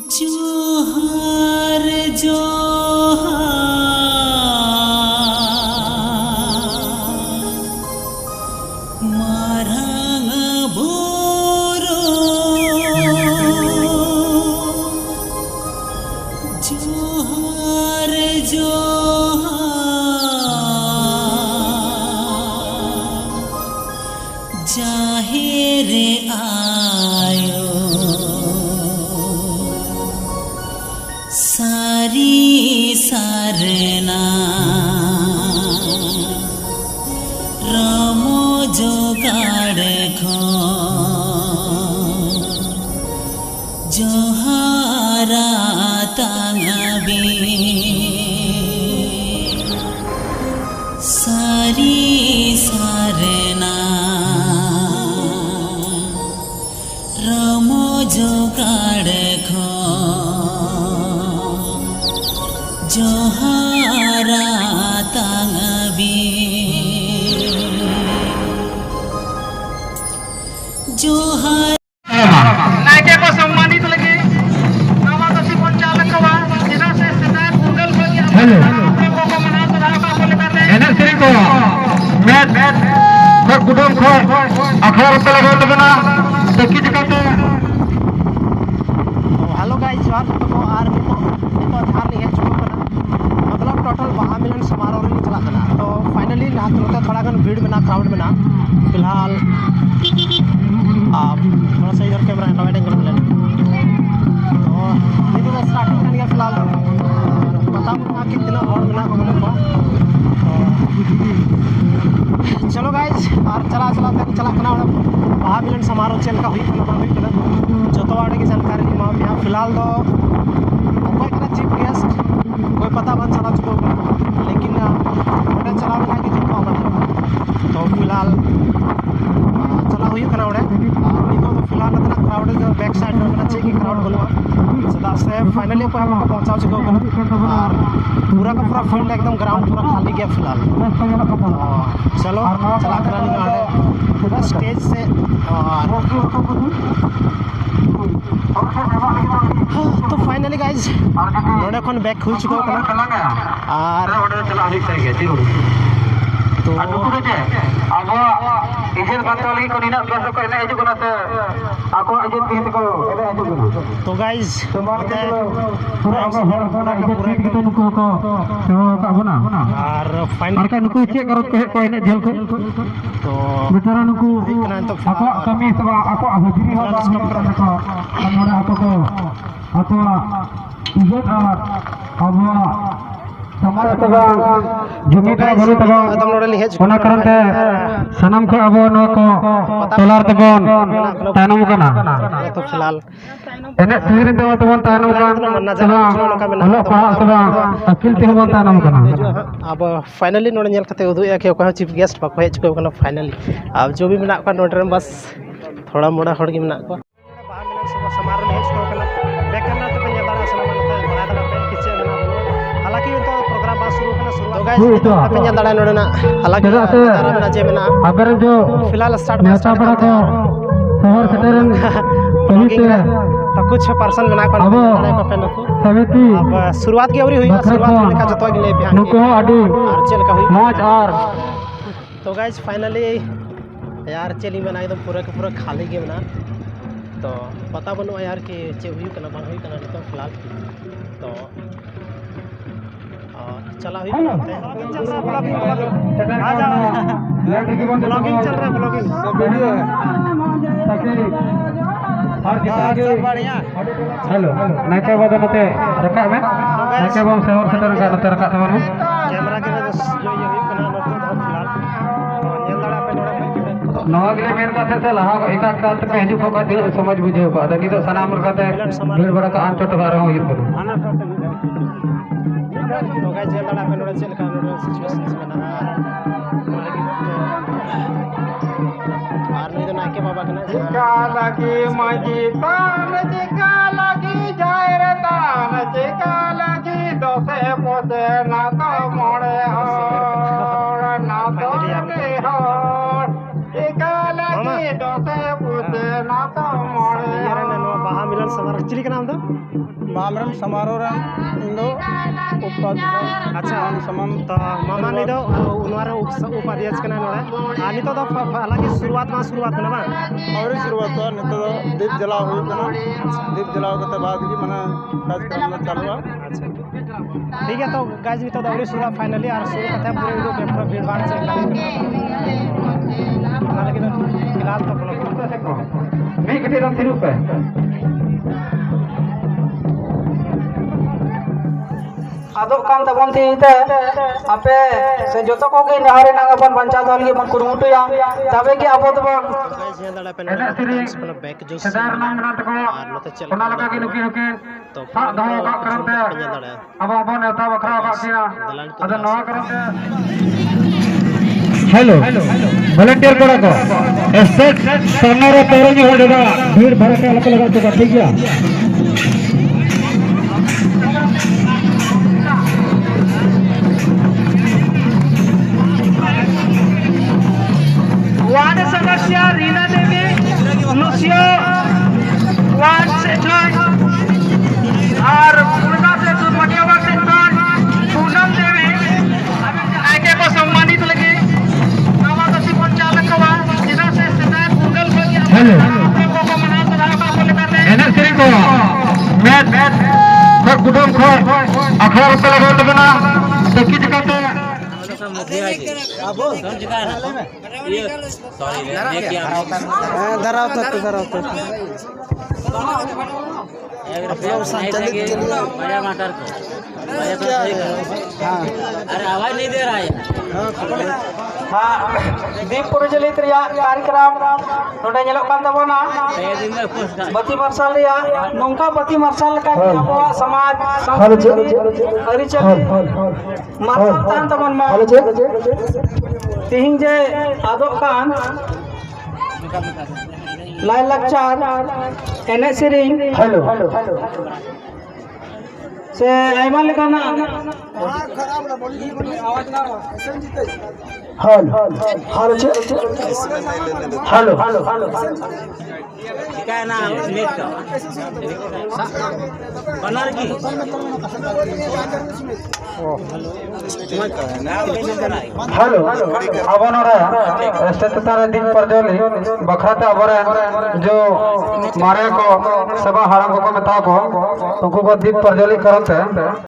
जोहार जोहार मारांग बुरो जोहार जोहार जाहिर आयो सारी सारना रामो जोगाड़ खो जोहारा तांगबी सारी सारना रामो जोगाड़ खो जोहारा तांगबी जोहार नायके को सम्मानित लगे नवा दसी पंचालक को जिला से सितार गूगल को को मना सुधार का बोले करते हैं एनएस श्री को मैच को गुडम को अखबार पे लगा तो बना देखी जगते हेलो गाइस स्वागत को आर को धार नहीं है मतलब टोटल महामिलन समारोह रे चला था तो फाइनली ना थोड़ा गन भीड़ में ना क्राउड में ना फिलहाल आप थोड़ा सा इधर कैमरा राइट एंगल में लेना तो ये तो स्टार्टिंग करने का फिलहाल पता मुझे कितना और मिला को बोले तो चलो गाइस और चला करना महामिलन समारोह चल का हुई जो तो आड़े की जानकारी यहाँ फिलहाल तो कोई करा चीफ गेस्ट कोई पता बन चला चुका लेकिन बड़े चला रहा कि जो तो फिलहाल चला हुई करना उड़े तो फिलहाल इतना क्राउड जो बैक साइड में चेक क्राउड बोलो सदा से फाइनली को हम पहुंचा चुका और पूरा का पूरा फील्ड एकदम ग्राउंड पूरा खाली गया फिलहाल चलो चला कर पूरा स्टेज से तो फाइनली गाइज नोड़े खन बैक हुई चुका और तो अब इजेल बांधो लगी को निना दर्शक को एने हिजुगना से आको इजेल पिहित को एने हिजुगना तो गाइस पूरा पूरा कितो नुको को का बना और फाइनल का नुको चेक करत को एने जेल को तो बेचारा नुको आको कमी सब आको हजरी हो को नोड़ा आको को आको इजेल और अब समाज तबा जुमिदा भरू तबा एकदम नोडली हेज कोना करनते सनम को अब नो को तोलार तबन तानम कना तो फिलहाल एने तीर देव तबन तानम कना हेलो पा तबा अकिल ते बन तानम कना अब फाइनली नोडे नेल कते उदु या के को चीफ गेस्ट बा हेज को कना फाइनली अब जो भी मिना को नोडे बस थोड़ा मोड़ा हड़ के मिना को बाहर मिलन सब समारोह हेज को कना बैक करना तो पेया दाड़ा सना बनता बड़ा दाड़ा पे किचे मिना हालांकि तो प्रोग्राम बा शुरू करना शुरू गाइस पे ñal दाड़ा नोडे ना हालांकि मेरा जे मेना अगर जो फिलहाल स्टार्ट बड़ा को शहर सेटरन पहुंचे तो कुछ पर्सन बना को पे नको समिति अब शुरुआत की अवरी हुई शुरुआत का जतो गिले पे नको आडी और चल का हुई मौज और तो गाइस फाइनली यार चली बना एकदम पूरा के पूरा खाली गेम ना तो पता बनो यार कि चे हुई कना बन हुई कना तो फिलहाल तो चला हुई चल रहा ब्लॉगिंग आ जाओ ब्लॉगिंग चल रहा ब्लॉगिंग वीडियो है ताकि और सब बढ़िया हेलो नाके बदनते रखा में नाके बम शहर सेटर का नते रखा तमन कैमरा के जो ये हुई कना नतो फिलहाल नेल दाड़ा पे नवागले मेन कथे से लहा एका काल तक हिजु को का समझ बुझे को अदनी तो सनाम रखते भीड़ बड़ा का आंचोट बारे हो ये तो गाइस जेल दाड़ा पे नोडे चल का नोडे सिचुएशन में ना और नहीं तो नाके बाबा कना जिका लगी माजी तान जिका लगी जाय रे तान जिका लगी दोसे पोसे ना तो मोड़े हो ना तो रे हो जिका लगी दोसे पोसे ना तो मोड़े यार ने नो बाहा मिलन हमारा चिली का नाम तो मामरन समारोह इंदो उपाध्याय अच्छा समान तो मामा नहीं तो उनवार उपाध्याय के नाम नोड़े आनी तो हालांकि शुरुआत में बा और शुरुआत तो नित दीप जला हुई कना दीप जलाव के बाद की मने कार्यक्रम में चालू अच्छा ठीक है तो गाइस भी तो दौड़ी शुरू फाइनली और शुरू करते हैं पूरे वीडियो पे पूरा भीड़ भाड़ से हालांकि तो फिलहाल तो फॉलो मैं कितने रन थी पे आदो काम तबन थी आपे से जोतो को के नहरे नागबन बंचा दल के मन कुरुमुटुया तबे कि आपो तो गाइस ये लड़ा पे बैक जो सदार नाम रात को कोना लगा के नुकी नुकी तो सा दो का करते अब अब नेता बखरा बाकिया अद नवा करते हेलो वॉलंटियर कोड़ा को स्टेट सामने रे तोरनी हो जदा भीड़ भर के अलग लगा तो ठीक है वार्ड सदस्य रीना देवी लुसियो वार्ड सेक्टर और पूर्णा से मटियावा सेक्टर पूनम देवी आगे को सम्मानित लगे नवादशी पंचालक को जिला से सदाय पूगल को हेलो को मना सदा का बोले करते एनएस श्री को मैच को कुटुंब को अखबार पे लगा तो बना तो की जगह पे अरे आवाज नहीं दे रहा है हाँ दीप प्रज्वलित कार्यक्रम नोडे ñelok kan tabona बत्ती मार्शल नौका बत्ती मार्शल का अबवा समाज अरिचल मार्शल तान तमन मा तिहिं जे आदो कान लाय लक्चार एने सेरिंग हेलो से आइमा लेकाना हेलो क्या नाम नेट का बनर की हेलो अबनरे स्टेटतारे दिन प्रज्वली बखराते अबरे जो मारे को सभा हारंग को मेता को उनको दीप प्रज्वली करते